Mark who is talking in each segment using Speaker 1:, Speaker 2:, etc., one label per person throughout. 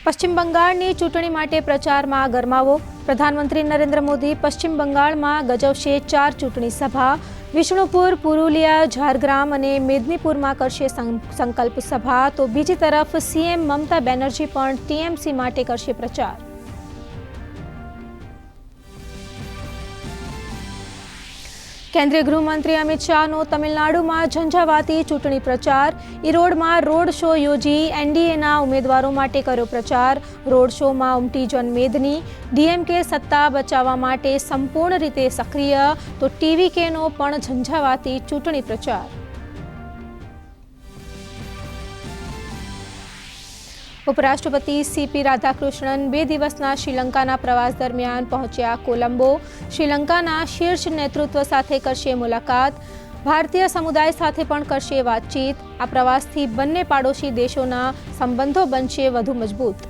Speaker 1: પશ્ચિમ બંગાળની ચૂંટણી માટે પ્રચારમાં ગરમાવો. પ્રધાનમંત્રી નરેન્દ્ર મોદી પશ્ચિમ બંગાળમાં ગજવશે 4 ચૂંટણી સભા. વિષ્ણુપુર, પુરુલિયા, ઝારગ્રામ અને મેદનીપુરમાં કરશે સંકલ્પ સભા. તો બીજી તરફ સીએમ મમતા બેનર્જી પણ ટીએમસી માટે કરશે પ્રચાર. કેન્દ્રીય ગૃહમંત્રી અમિત શાહનો તમિલનાડુમાં ઝંઝાવાતી ચૂંટણી પ્રચાર. ઈરોડમાં રોડ શો યોજી એનડીએના ઉમેદવારો માટે કર્યો પ્રચાર. રોડ શોમાં ઉમટી જોન મેદની. ડીએમકે સત્તા બચાવવા માટે સંપૂર્ણ રીતે સક્રિય. તો ટીવીકેનો પણ ઝંઝાવાતી ચૂંટણી પ્રચાર. ઉપરાષ્ટ્રપતિ સીપી રાધાકૃષ્ણન 2 દિવસના શ્રીલંકાના પ્રવાસ દરમિયાન પહોંચ્યા કોલંબો. શ્રીલંકાના શીર્ષ નેતૃત્વ સાથે કરશે મુલાકાત. ભારતીય સમુદાય સાથે પણ કરશે વાતચીત. આ પ્રવાસથી બંને પાડોશી દેશોના સંબંધો બનશે વધુ મજબૂત.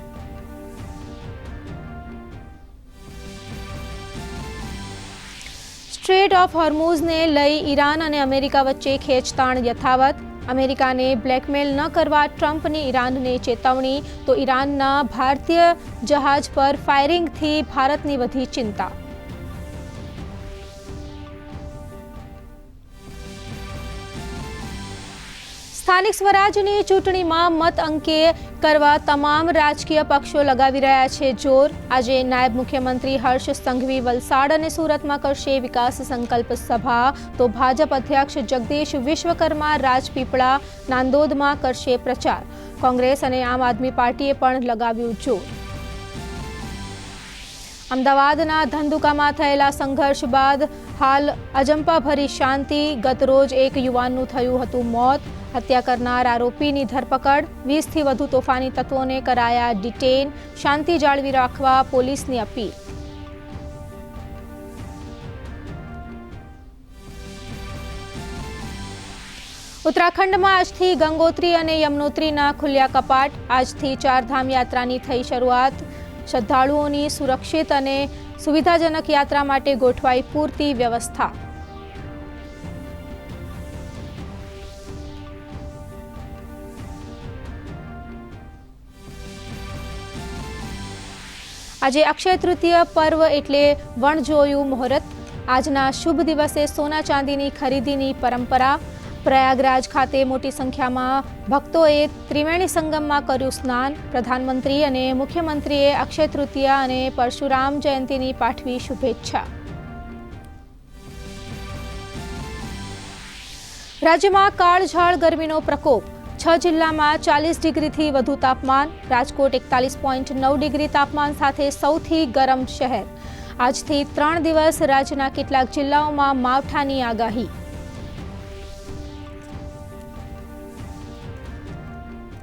Speaker 1: સ્ટ્રેટ ઓફ હોર્મુઝને લઈ ઈરાન અને અમેરિકા વચ્ચે ખેંચતાણ યથાવત. અમેરિકાને બ્લેકમેલ ન કરવા ટ્રમ્પની ઈરાનને ચેતવણી. તો ઈરાનના ભારતીય જહાજ પર ફાયરિંગથી ભારતની વધી ચિંતા. સ્થાનિક સ્વરાજની ચૂંટણીમાં મત અંકે કરવા તમામ રાજકીય પક્ષો લગાવી રહ્યા છે જોર. આજે નાયબ મુખ્યમંત્રી હર્ષ સંઘવી વલસાડ અને સુરતમાં કરશે વિકાસ સંકલ્પ સભા. તો ભાજપ અધ્યક્ષ જગદીશ વિશ્વકર્મા રાજપીપળા, નાંદોદમાં કરશે પ્રચાર. કોંગ્રેસ અને આમ આદમી પાર્ટીએ પણ લગાવ્યું જોર. અમદાવાદના ધંધુકામાં થયેલા સંઘર્ષ બાદ હાલ અજંપાભરી શાંતિ. ગતરોજ એક યુવાનનું થયું હતું મોત. હત્યા કરનાર આરોપીની ધરપકડ. 20થી વધુ તોફાની તત્વોને કરાયા ડિટેન. શાંતિ જાળવી રાખવા પોલીસની અપીલ. ઉત્તરાખંડમાં આજથી ગંગોત્રી અને યમનોત્રીના ખુલ્યા કપાટ. આજથી ચારધામ યાત્રાની થઈ શરૂઆત. શ્રદ્ધાળુઓની સુરક્ષિત અને સુવિધાજનક યાત્રા માટે ગોઠવાઈ પૂરતી વ્યવસ્થા. આજે અક્ષય તૃતીય પર્વ એટલે વણજોયું મુહૂર્ત. આજના શુભ દિવસે સોના ચાંદીની ખરીદીની પરંપરા. પ્રયાગરાજ ખાતે મોટી સંખ્યામાં ભક્તોએ ત્રિવેણી સંગમમાં કર્યું સ્નાન. પ્રધાનમંત્રી અને મુખ્યમંત્રીએ અક્ષય તૃતીયા અને પરશુરામ જયંતીની પાઠવી શુભેચ્છા. રાજ્યમાં કાળઝાળ ગરમીનો પ્રકોપ. 6 જિલ્લામાં 40 ડિગ્રીથી વધુ તાપમાન. રાજકોટ 41.9 ડિગ્રી તાપમાન સાથે સૌથી ગરમ શહેર. આજથી 3 દિવસ રાજ્યના કેટલાક જિલ્લાઓમાં માવઠાની આગાહી.